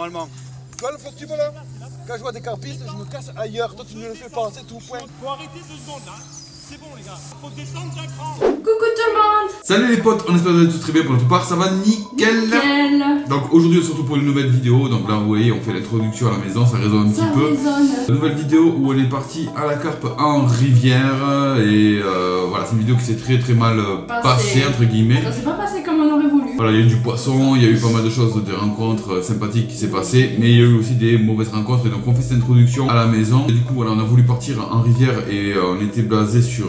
normalement. Tu vois le festival là? Quand je vois des carpistes, je me casse ailleurs. Toi, tu me le fais pas, c'est tout, point. Faut arrêter 2 secondes là. C'est bon les gars. Faut descendre d'un cran. Coucou tout le monde. Salut les potes, on espère que vous allez tous très bien pour notre part, ça va nickel. Donc aujourd'hui surtout pour une nouvelle vidéo, donc là vous voyez on fait l'introduction à la maison, ça résonne un petit peu. Une nouvelle vidéo où on est parti à la carpe en rivière et voilà c'est une vidéo qui s'est très mal passée entre guillemets. Ça s'est pas passé comme on aurait voulu. Voilà il y a eu du poisson, il y a eu pas mal de choses, des rencontres sympathiques qui s'est passées, mais il y a eu aussi des mauvaises rencontres et donc on fait cette introduction à la maison. Et du coup voilà on a voulu partir en rivière et on était blasé sur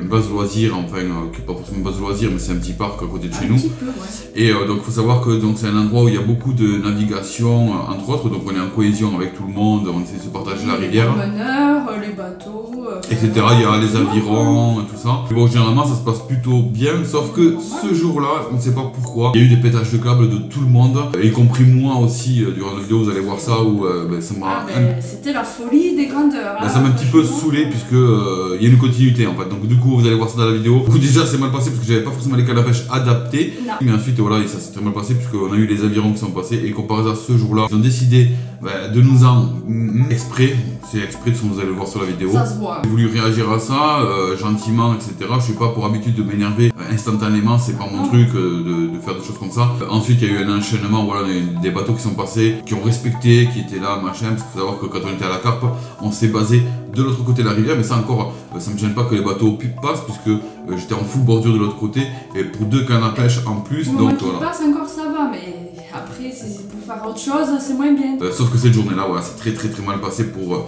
une base de loisirs, enfin qui n'est pas forcément une base de loisirs mais c'est un petit parc à côté de chez nous. Peu, ouais. Et donc il faut savoir que c'est un endroit où il y a beaucoup de navigation entre autres, donc on est en cohésion avec tout le monde, on essaie de se partager la rivière. Les promeneurs, les bateaux, etc. Il y a les avirons, tout ça. Mais bon, généralement, ça se passe plutôt bien, sauf que ce jour-là, on ne sait pas pourquoi, il y a eu des pétages de câbles de tout le monde, y compris moi aussi, durant la vidéo, vous allez voir ça, où ça m'a... c'était la folie des grandeurs. Ça m'a un petit peu saoulé, puisque il y a une continuité, en fait. Donc du coup, vous allez voir ça dans la vidéo. Du coup, déjà, c'est mal passé, parce que j'avais pas forcément les cannes à pêche adaptés. Non. Mais ensuite, voilà, ça s'est très mal passé, puisqu'on a eu les avirons qui sont passés, et comparé à ce jour-là, ils ont décidé de nous en exprès, c'est exprès de ce que vous allez le voir sur la vidéo. Ça se voit. J'ai voulu réagir à ça, gentiment, etc. Je suis pas pour habitude de m'énerver instantanément, c'est pas mon truc de faire des choses comme ça. Ensuite, il y a eu un enchaînement, voilà, des bateaux qui sont passés, qui ont respecté, qui étaient là, machin, parce qu'il faut savoir que quand on était à la carpe, on s'est basé de l'autre côté de la rivière, mais ça encore, ça me gêne pas que les bateaux passent, puisque j'étais en full bordure de l'autre côté, et pour 2 cannes à pêche en plus, Pour donc voilà. Passe encore ça va, mais après, c'est pour faire autre chose, c'est moins bien. Sauf que cette journée-là, voilà, c'est très mal passé pour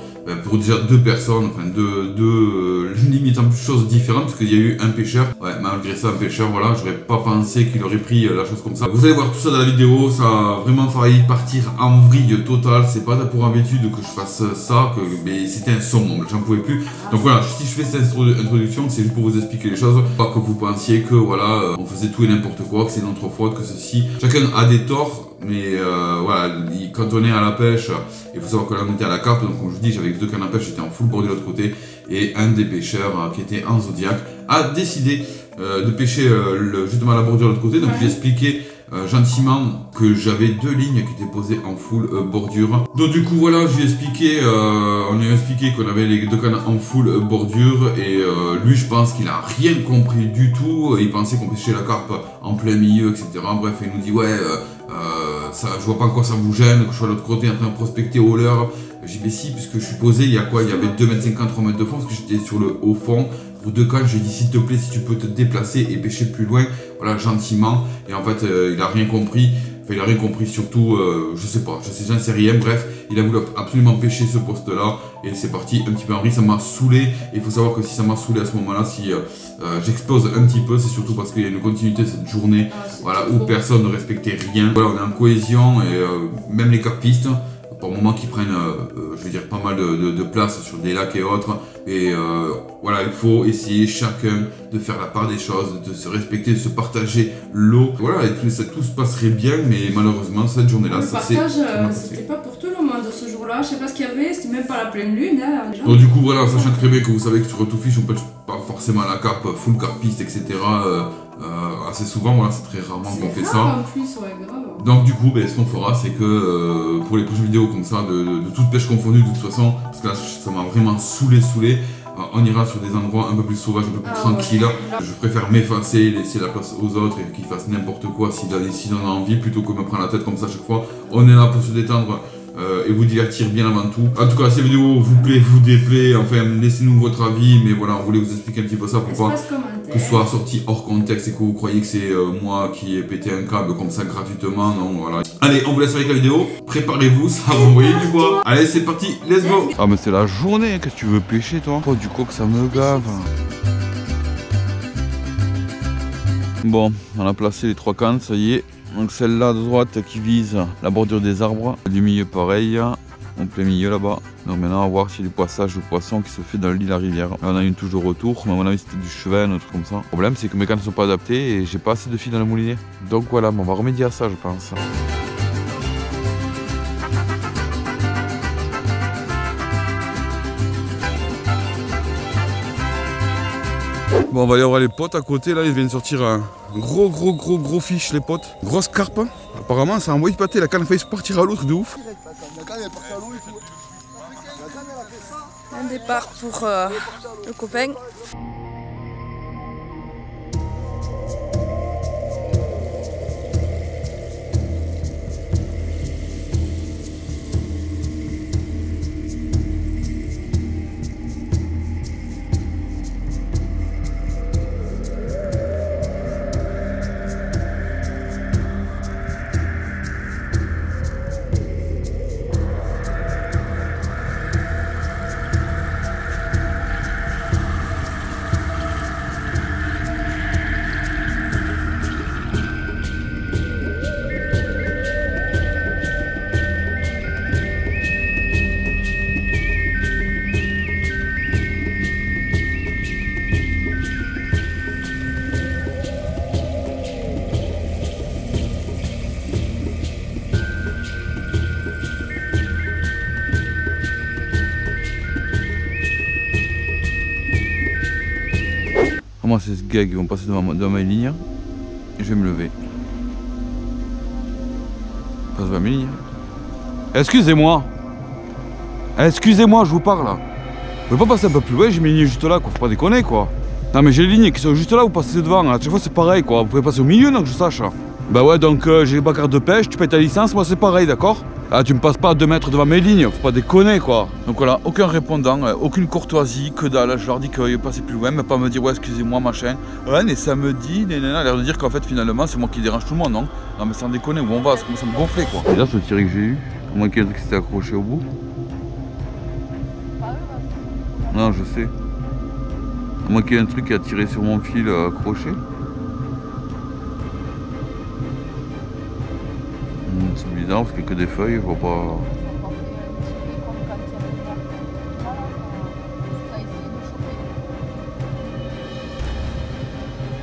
déjà 2 personnes, enfin deux limite en plus choses différentes, parce qu'il y a eu un pêcheur, malgré ça un pêcheur, voilà, j'aurais pas pensé qu'il aurait pris la chose comme ça. Vous allez voir tout ça dans la vidéo, ça a vraiment failli partir en vrille totale, c'est pas pour habitude que je fasse ça, mais c'était un summum, j'en pouvais plus. Donc voilà, si je fais cette introduction, c'est juste pour vous expliquer les choses, pas que vous pensiez que voilà, on faisait tout et n'importe quoi, que c'est notre faute, que ceci, chacun a des torts. Mais voilà, quand on est à la pêche, il faut savoir que là on était à la carpe, donc comme je vous dis, j'avais 2 cannes à pêche, j'étais en full bord de l'autre côté, et un des pêcheurs qui était en Zodiac a décidé de pêcher justement à la bordure de l'autre côté, donc j'ai expliqué gentiment que j'avais 2 lignes qui étaient posées en full bordure. Donc du coup voilà, j'ai expliqué, on lui a expliqué qu'on avait les 2 cannes en full bordure, et lui je pense qu'il a rien compris du tout, il pensait qu'on pêchait la carpe en plein milieu, etc. Bref, il nous dit ouais... ça, je vois pas en quoi ça vous gêne, que je sois de l'autre côté en train de prospecter au leurre. J'ai dit mais si, puisque je suis posé, il y a quoi? Il y avait 2,50 m, 3 mètres de fond, parce que j'étais sur le haut fond. Pour 2 cannes, je lui ai dit s'il te plaît, si tu peux te déplacer et pêcher plus loin, voilà, gentiment. Et en fait, il a rien compris. Enfin, il a rien compris, surtout, je sais pas, j'en sais rien, bref, il a voulu absolument pêcher ce poste-là, et c'est parti un petit peu en vrille, ça m'a saoulé, et il faut savoir que si ça m'a saoulé à ce moment-là, si j'explose un petit peu, c'est surtout parce qu'il y a une continuité cette journée, voilà, où personne ne respectait rien. Voilà, on est en cohésion, et même les carpistes, par moments qui prennent, je veux dire, pas mal de place sur des lacs et autres, et voilà, il faut essayer chacun de faire la part des choses, de se respecter, de se partager l'eau. Voilà, et tout se passerait bien, mais malheureusement, cette journée-là, ça c'est... Le partage, c'était pas pour tout le monde ce jour-là, je sais pas ce qu'il y avait, c'était même pas la pleine lune. Hein, donc du coup, voilà, sachant très bien que vous savez que sur Toufish, on pêche pas forcément à la carpe, full carpiste, etc. Assez souvent, voilà, c'est très rarement qu'on fait ça. En plus, ouais, grave. Donc du coup, ce qu'on fera, c'est que pour les prochaines vidéos comme ça, de toute pêche confondue de toute façon, parce que là, ça m'a vraiment saoulé, on ira sur des endroits un peu plus sauvages, un peu plus tranquilles. Ouais. Je préfère m'effacer, laisser la place aux autres et qu'ils fassent n'importe quoi s'ils en ont envie, plutôt que me prendre la tête comme ça à chaque fois. On est là pour se détendre et vous divertir bien avant tout. En tout cas, si la vidéo vous plaît, vous déplaît, enfin laissez-nous votre avis, mais voilà, on voulait vous expliquer un petit peu ça pour pas que ce soit sorti hors contexte et que vous croyez que c'est moi qui ai pété un câble comme ça gratuitement. Non, voilà. Allez, on vous laisse avec la vidéo, préparez-vous, ça va envoyer du bois. Allez, c'est parti, let's go. Ah mais c'est la journée, qu'est-ce que tu veux pêcher toi? Oh du coup que ça me gave. Bon, on a placé les 3 cannes, ça y est. Donc celle-là de droite qui vise la bordure des arbres, du milieu pareil, en plein milieu là-bas. Donc maintenant on va voir s'il y a du poissage de poisson qui se fait dans le lit de la rivière. Là on a une touche de retour, mais à mon avis c'était du cheval, un truc comme ça. Le problème c'est que mes cannes ne sont pas adaptées et j'ai pas assez de fil dans le moulinet. Donc voilà, on va remédier à ça je pense. Bon, on va aller voir les potes à côté. Là, ils viennent sortir un gros fiche, les potes. Grosse carpe. Apparemment, ça a envoyé pâté. La canne a failli se partir à l'autre de ouf. La canne elle est partie à l'eau et tout. La canne elle a fait ça. Un départ pour le copain. Moi, c'est ce gars qui vont passer devant ma ligne. Et je vais me lever. Passe devant ma ligne. Excusez-moi. Excusez-moi, je vous parle. Vous pouvez pas passer un peu plus loin, j'ai mes lignes juste là, quoi. Faut pas déconner, quoi. Non, mais j'ai les lignes qui sont juste là, vous passez devant. À chaque fois, c'est pareil, quoi. Vous pouvez passer au milieu, non, que je sache. Bah ouais, donc j'ai pas carte de pêche, tu payes ta licence, moi c'est pareil, d'accord? Ah, tu me passes pas à 2 mètres devant mes lignes, faut pas déconner, quoi. Donc voilà, aucun répondant, aucune courtoisie, que dalle. Je leur dis qu'ils passent plus loin, mais pas me dire ouais, excusez-moi, machin. Ouais, mais samedi, a l'air de dire qu'en fait, finalement, c'est moi qui dérange tout le monde, non? Non, mais sans déconner, où on va, ça commence à me gonfler, quoi. Et là, ce tiré que j'ai eu, à moins qu'il y ait un truc qui s'était accroché au bout. Non, je sais. À moins qu'il y ait un truc qui a tiré sur mon fil accroché. C'est bizarre parce qu'il n'y a que des feuilles, je vois pas.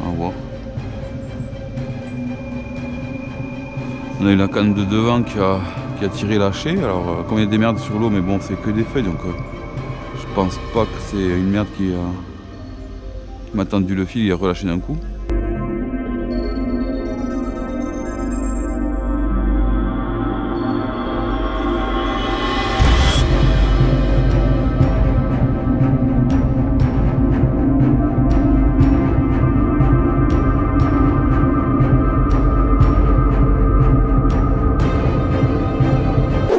On va voir. On a eu la canne de devant qui a tiré lâché. Alors comme il y a des merdes sur l'eau, mais bon c'est que des feuilles donc je pense pas que c'est une merde qui m'a tendu le fil et a relâché d'un coup.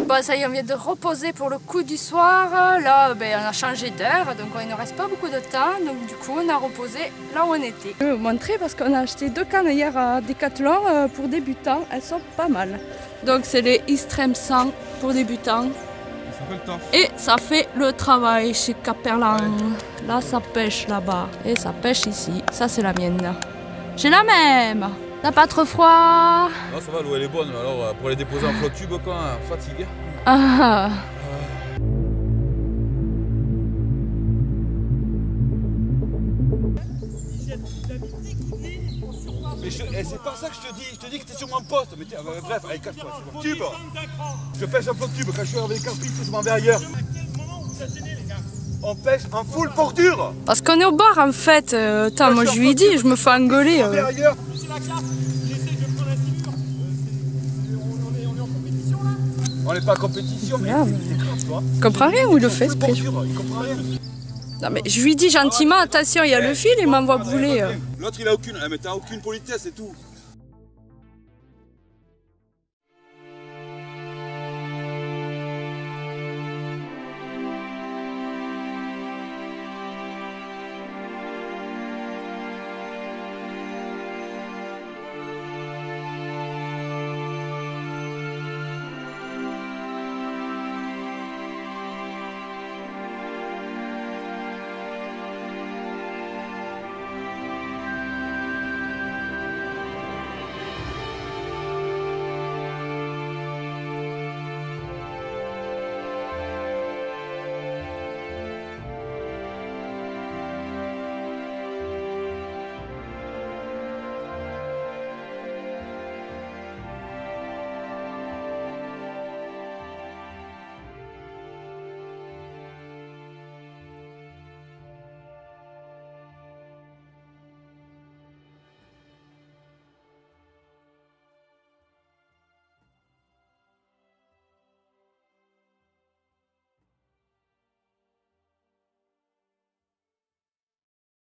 Bon, ça y est, on vient de reposer pour le coup du soir. Là, ben, on a changé d'heure, donc il ne reste pas beaucoup de temps. Donc du coup, on a reposé là où on était. Je vais vous montrer parce qu'on a acheté 2 cannes hier à Decathlon pour débutants. Elles sont pas mal. Donc c'est les Extreme 100 pour débutants. Et ça fait le travail chez Caperlan. Ouais. Là, ça pêche là-bas. Et ça pêche ici. Ça, c'est la mienne. J'ai la même. T'as pas trop froid? Non, ça va, l'eau elle est bonne. Alors, pour les déposer en flotte tube, quand fatigue. Ah. Mais c'est pas ça que je te dis que t'es sur mon poste. Mais bref, allez, casse-toi, c'est mon tube. Je pêche en flotte tube, quand je suis avec les carpistes, je m'en vais ailleurs. On pêche en full porture. Parce qu'on est au bar en fait. Moi je lui dis, je me fais engueuler. On n'est pas en compétition, mais c'est grave, toi. Il comprend rien ou il le fait exprès. Il comprend rien. Non mais je lui dis gentiment, attention, il y a le fil, il m'envoie bouler. L'autre il a aucune, mais t'as aucune politesse et tout.